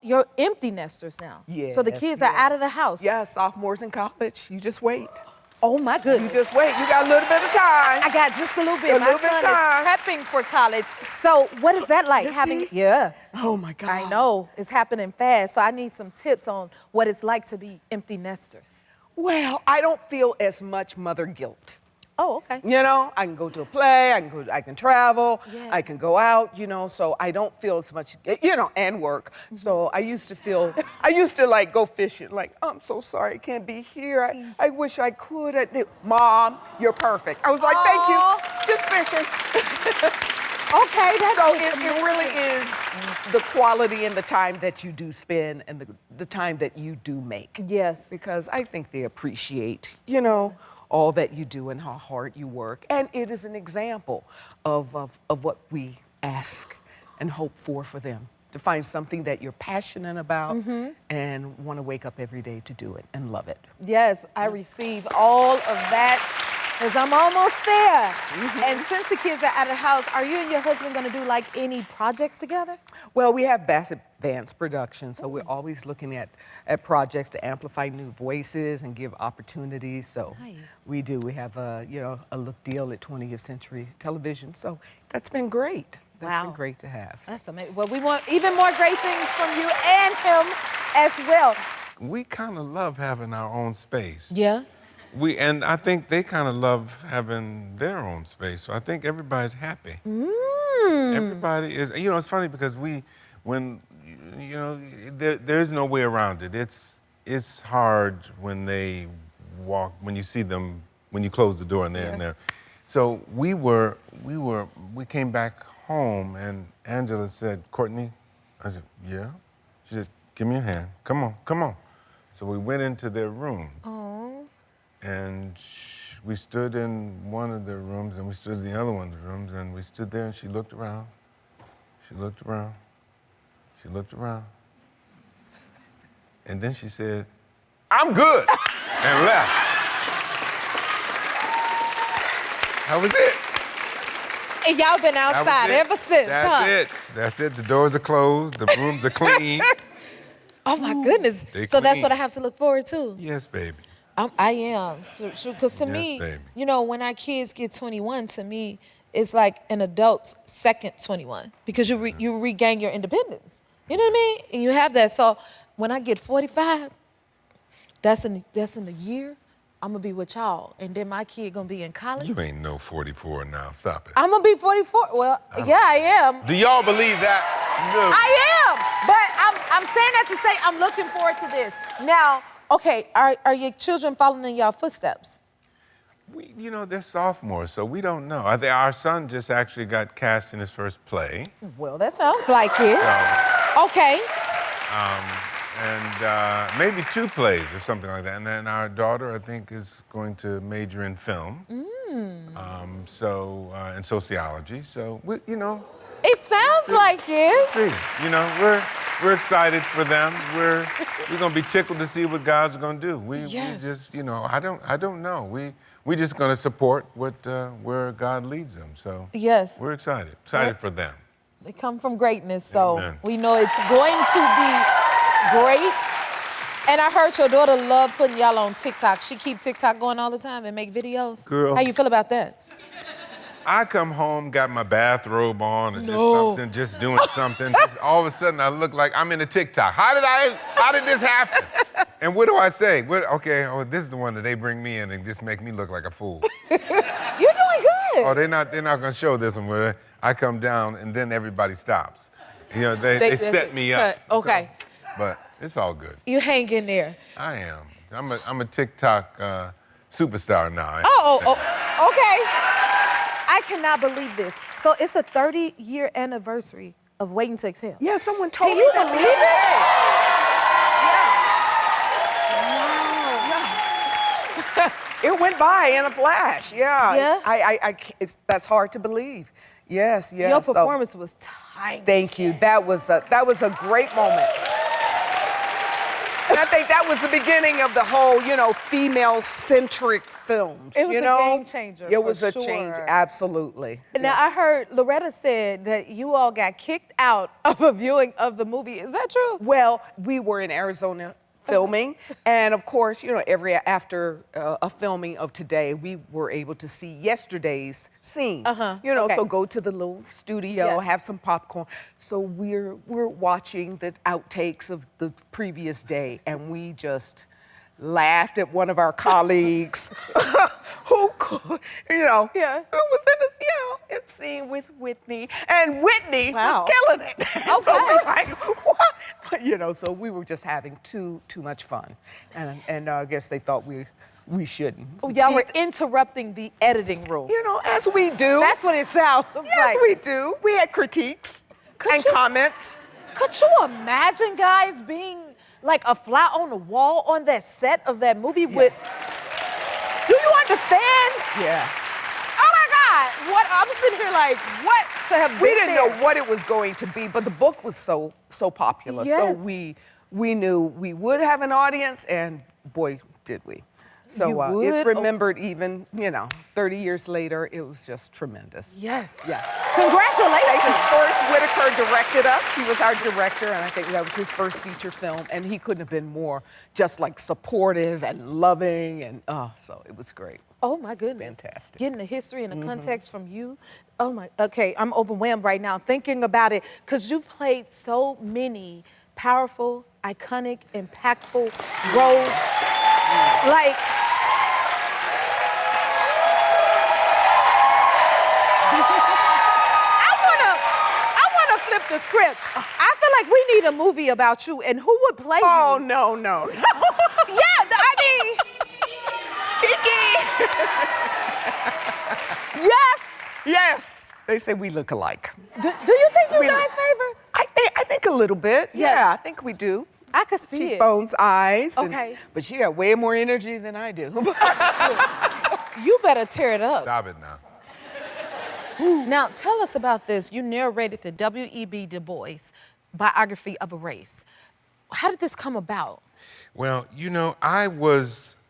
you're empty nesters now. Yes, so the kids are out of the house. Yeah, sophomores in college. You just wait. Oh my goodness. You just wait. You got a little bit of time. I got just a little bit. A My little bit son of time. is prepping for college. So what is that like having? Yeah. Oh my God. I know it's happening fast. So I need some tips on what it's like to be empty nesters. Well, I don't feel as much mother guilt. Oh, okay. You know, I can go to a play, I can travel, Yeah. I can go out, you know, so I don't feel as much, you know, and work. So I used to like go fishing, like, I'm so sorry I can't be here. I wish I could. Mom, you're perfect. I was like, thank you, just fishing. Okay, that's So it really is the quality and the time that you do spend and the time that you do make. Yes. Because I think they appreciate, you know, all that you do and how hard you work. And it is an example of what we ask and hope for them. To find something that you're passionate about and want to wake up every day to do it and love it. Yes, I receive all of that because I'm almost there. And since the kids are out of the house, are you and your husband going to do like any projects together? Well, we have Bassett Vance Productions, so we're always looking at projects to amplify new voices and give opportunities. So Nice. we do. We have a look deal at 20th Century Television. So that's been great. That's been great to have. That's amazing. Well, we want even more great things from you and him as well. We kind of love having our own space. Yeah. And I think they kind of love having their own space. So I think everybody's happy. Everybody is, you know, it's funny because there's no way around it. It's hard when they walk, when you see them, when you close the door and they're in there. So we came back home and Angela said, Courtney, I said, yeah? She said, give me your hand, come on. So we went into their room. And we stood in one of the rooms and we stood in the other one of the rooms and we stood there and she looked around. She looked around. She looked around. And then she said, I'm good, and left. That was it. And y'all been outside ever since, That's it. The doors are closed. The rooms are clean. Oh, my goodness. So that's what I have to look forward to? Yes, baby. I am. Because to me, baby. you know, when our kids get 21, to me, it's like an adult's second 21 because you regain your independence. You know what I mean? And you have that. So when I get 45, that's in a year, I'm going to be with y'all. And then my kid going to be in college. You ain't no 44 now. Stop it. I'm going to be 44. Well, yeah, I am. Do y'all believe that? No. I am. But I'm saying that to say I'm looking forward to this. Now, okay, are your children following in your footsteps? They're sophomores, so we don't know. Our son just actually got cast in his first play. Well, that sounds like it. Okay. And maybe 2 plays or something like that. And then our daughter, I think, is going to major in film. And sociology. So, It sounds like it. See, we're excited for them. We're gonna be tickled to see what God's gonna do. We just, I don't know. We just gonna support where God leads them. So we're excited for them. They come from greatness, so Amen. we know it's going to be great. And I heard your daughter love putting y'all on TikTok. She keep TikTok going all the time and make videos. Girl. How you feel about that? I come home, got my bathrobe on, and just doing something. Just all of a sudden, I look like I'm in a TikTok. How did this happen? And what do I say? This is the one that they bring me in and just make me look like a fool. You're doing good. Oh, they're not gonna show this one where I come down and then everybody stops. They set me up. Okay. But it's all good. You hang in there. I am. I'm a TikTok superstar now. Okay. I cannot believe this. So it's a 30-year anniversary of Waiting to Exhale. Yeah, someone told me Can you that. believe it? Yeah. It went by in a flash. Yeah. Yeah? That's hard to believe. Yes. Your performance was tight. Thank you. That was a great moment. And I think that was the beginning of the whole, female-centric films. It was a game changer, It was for a change, sure. absolutely. Now, I heard Loretta said that you all got kicked out of a viewing of the movie. Is that true? Well, we were in Arizona filming, and of course, after a filming of today, we were able to see yesterday's scenes. Okay. So go to the little studio, Yes. have some popcorn. So we're watching the outtakes of the previous day, and we just laughed at one of our colleagues who, Yeah. who was in a scene with Whitney, and Whitney Wow. was killing it. And so Okay. we're like, what? So we were just having too much fun, and I guess they thought we shouldn't. Oh, y'all were interrupting the editing room. As we do. That's what it sounds Yes, like. we do. We had critiques and you- comments. Could you imagine, guys, being like a fly on the wall on that set of that movie with... Do you understand? Yeah. Oh my God! What? I'm sitting here like, what to have been We didn't there? know what it was going to be, but the book was so popular. Yes. So we knew we would have an audience, and boy, did we. So You would? it's remembered even, 30 years later. It was just tremendous. Yes. Yeah. Congratulations. Forrest Whitaker directed us. He was our director, and I think that was his first feature film, and he couldn't have been more just like supportive and loving, and so it was great. Oh my goodness. Fantastic. Getting the history and the context from you. Oh my, okay, I'm overwhelmed right now thinking about it because you've played so many powerful, iconic, impactful roles. Like, I wanna flip the script. I feel like we need a movie about you, and who would play Oh, you? no. Yeah, I mean, Kiki! yes. Yes. They say we look alike. Do you think you We- guys favor? I think a little bit. Yes. Yeah, I think we do. I could see it. Cheekbones, eyes. Okay. But she got way more energy than I do. You better tear it up. Stop it now. Now, tell us about this. You narrated the W.E.B. Du Bois biography of a race. How did this come about? Well, I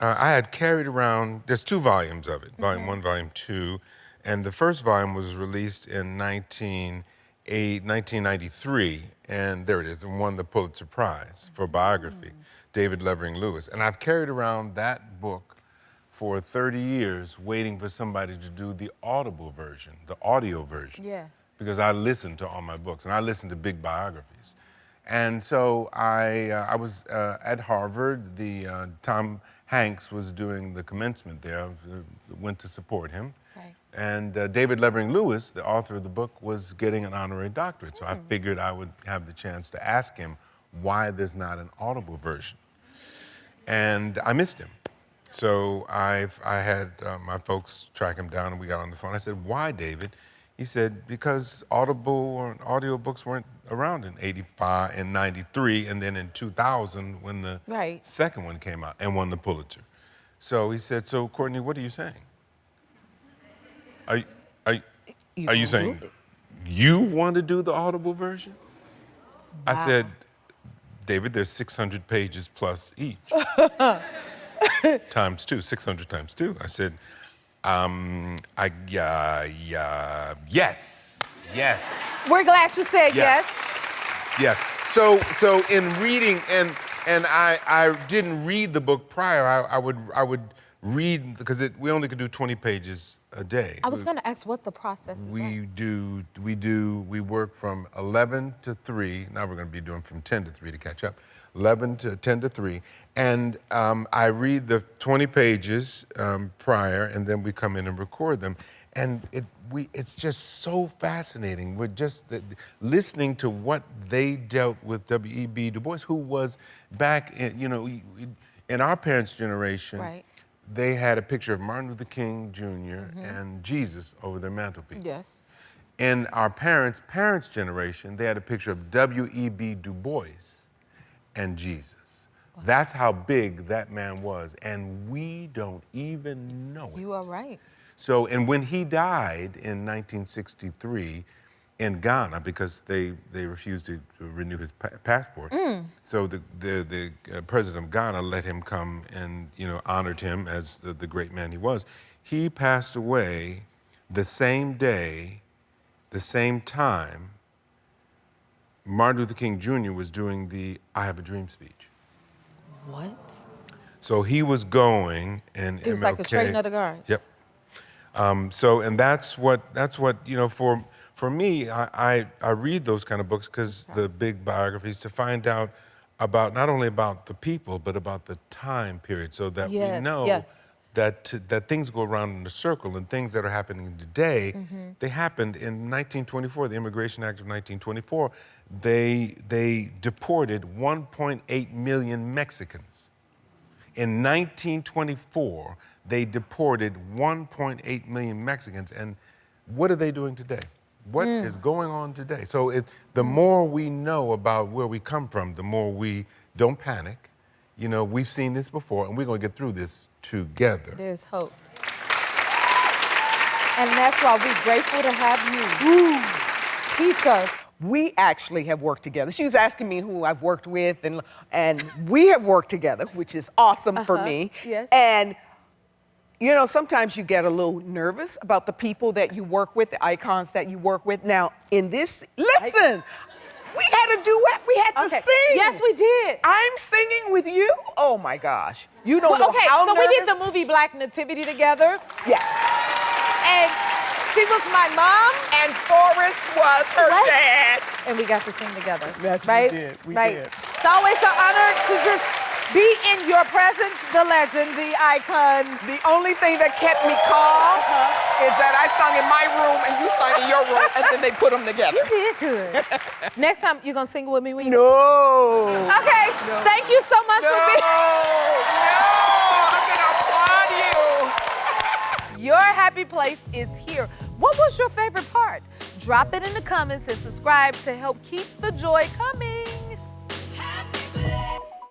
had carried around, there's 2 volumes of it, volume 1, volume 2, and the first volume was released in 1993, and there it is, and won the Pulitzer Prize for biography, David Levering Lewis. And I've carried around that book for 30 years, waiting for somebody to do the audible version, the audio version. Yeah. Because I listen to all my books, and I listen to big biographies. And so I was at Harvard. Tom Hanks was doing the commencement there. I went to support him. Right. And David Levering Lewis, the author of the book, was getting an honorary doctorate. So I figured I would have the chance to ask him why there's not an audible version. And I missed him. So I had my folks track him down, and we got on the phone. I said, "Why, David?" He said, "Because audible or audio books weren't around in '85 and '93, and then in 2000 when the Right. second one came out and won the Pulitzer." So he said, "So Courtney, what are you saying? Are you saying you want to do the audible version?" I said, "David, there's 600 pages plus each." Times 2, 600 times 2. I said, yes. We're glad you said yes. Yes. So in reading, and I didn't read the book prior. I would read, because we only could do 20 pages a day. I was going to ask what the process is like. We work from 11 to 3. Now we're going to be doing from 10 to 3 to catch up. 11 to 10 to 3. And I read the 20 pages prior, and then we come in and record them. And it's just so fascinating. We're just listening to what they dealt with W.E.B. Du Bois, who was back in, in our parents' generation. Right. They had a picture of Martin Luther King Jr. and Jesus over their mantelpiece. Yes. In our parents' generation, they had a picture of W.E.B. Du Bois and Jesus. Wow. That's how big that man was, and we don't even know it. You are right. So, and when he died in 1963, in Ghana because they refused to renew his passport. So the president of Ghana let him come and honored him as the great man he was. He passed away the same day, the same time Martin Luther King Jr. was doing the I Have a Dream speech. What? So he was going, and It was MLK, like a trading of the guards. Yep. And that's what for me, I read those kind of books because the big biographies to find out about not only about the people but about the time period, so that we know that things go around in a circle, and things that are happening today, they happened in 1924, the Immigration Act of 1924. They deported 1.8 million Mexicans. In 1924, they deported 1.8 million Mexicans, and what are they doing today? What is going on today? So the more we know about where we come from, the more we don't panic. We've seen this before, and we're going to get through this together. There's hope. And that's why we're grateful to have you teach us. We actually have worked together. She was asking me who I've worked with, and we have worked together, which is awesome for me. Yes. And sometimes you get a little nervous about the people that you work with, the icons that you work with. Now, in this, listen, we had a duet. We had to sing. Yes, we did. I'm singing with you. Oh my gosh, you don't know okay, how so nervous. we did the movie Black Nativity together. Yeah. And she was my mom. And Forrest was her dad. And we got to sing together. Yes, right? we did. We right. did. It's always an honor to just be in your presence, the legend, the icon. The only thing that kept me calm is that I sung in my room and you sung in your room, and then they put them together. You did good. Next time, you gonna sing with me? When you... No. Okay. No. Thank you so much for being. I'm gonna applaud you. Your happy place is here. What was your favorite part? Drop it in the comments and subscribe to help keep the joy coming.